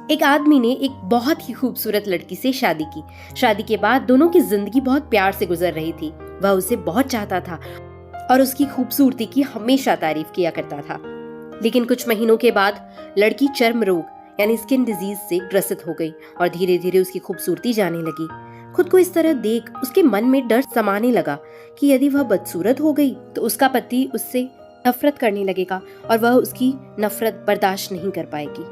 एक आदमी ने एक बहुत ही खूबसूरत लड़की से शादी की। शादी के बाद दोनों की जिंदगी बहुत प्यार से गुजर रही थी। वह उसे बहुत चाहता था और उसकी खूबसूरती की हमेशा तारीफ किया करता था। लेकिन कुछ महीनों के बाद लड़की चर्म रोग यानी स्किन डिजीज से ग्रसित हो गई और धीरे धीरे उसकी खूबसूरती जाने लगी। खुद को इस तरह देख उसके मन में डर समाने लगा कि यदि वह बदसूरत हो गई तो उसका पति उससे नफरत करने लगेगा और वह उसकी नफरत बर्दाश्त नहीं कर पाएगी।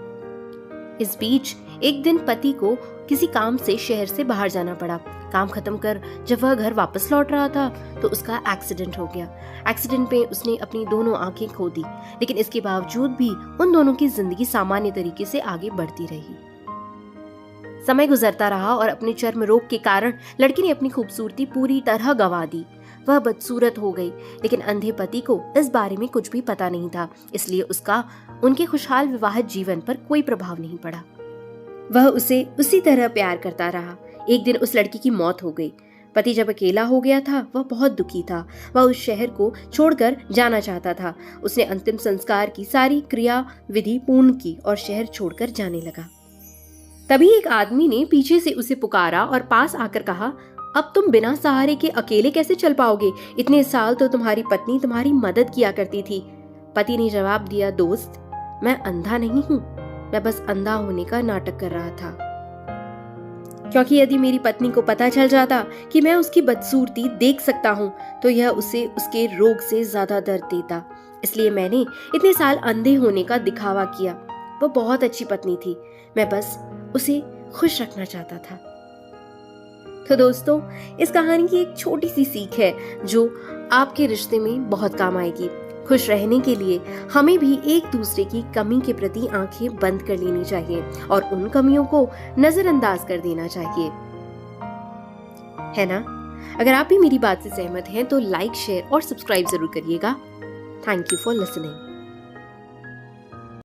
इस बीच एक दिन पति को किसी काम से शहर से बाहर जाना पड़ा। काम खत्म कर जब वह घर वापस लौट रहा था तो उसका एक्सीडेंट हो गया। एक्सीडेंट में उसने अपनी दोनों आंखें खो दी, लेकिन इसके बावजूद भी उन दोनों की जिंदगी सामान्य तरीके से आगे बढ़ती रही। समय गुजरता रहा और अपने चर्म रोग के कारण लड़की ने अपनी खूबसूरती पूरी तरह गंवा दी। वह बदसूरत हो गई, लेकिन अंधे पति को इस बारे में कुछ भी पता नहीं था, इसलिए उसका उनके खुशहाल विवाहित जीवन पर कोई प्रभाव नहीं पड़ा। वह उसे उसी तरह प्यार करता रहा। एक दिन उस लड़की की मौत हो गई। पति जब अकेला हो गया था वह बहुत दुखी था। वह उस शहर को छोड़कर जाना चाहता था। उसने अंतिम संस्कार की सारी क्रिया विधि पूर्ण की और शहर छोड़कर जाने लगा। तभी एक आदमी ने पीछे से उसे पुकारा और पास आकर कहा, अब तुम बिना सहारे के अकेले कैसे चल पाओगे? इतने साल तो तुम्हारी पत्नी तुम्हारी मदद किया करती थी। पति ने जवाब दिया, दोस्त, मैं अंधा नहीं हूँ, मैं बस अंधा होने का नाटक कर रहा था। क्योंकि यदि मेरी पत्नी को पता चल जाता कि मैं उसकी बदसूरती देख सकता हूँ तो यह उसे उसके रोग से ज्यादा दर्द देता। इसलिए मैंने इतने साल अंधे होने का दिखावा किया। वो बहुत अच्छी पत्नी थी, मैं बस उसे खुश रखना चाहता था। तो दोस्तों, इस कहानी की एक छोटी सी सीख है जो आपके रिश्ते में बहुत काम आएगी। खुश रहने के लिए हमें भी एक दूसरे की कमी के प्रति आंखें बंद कर लेनी चाहिए और उन कमियों को नजरअंदाज कर देना चाहिए, है ना? अगर आप भी मेरी बात से सहमत हैं तो लाइक, शेयर और सब्सक्राइब जरूर करिएगा। Thank you for listening.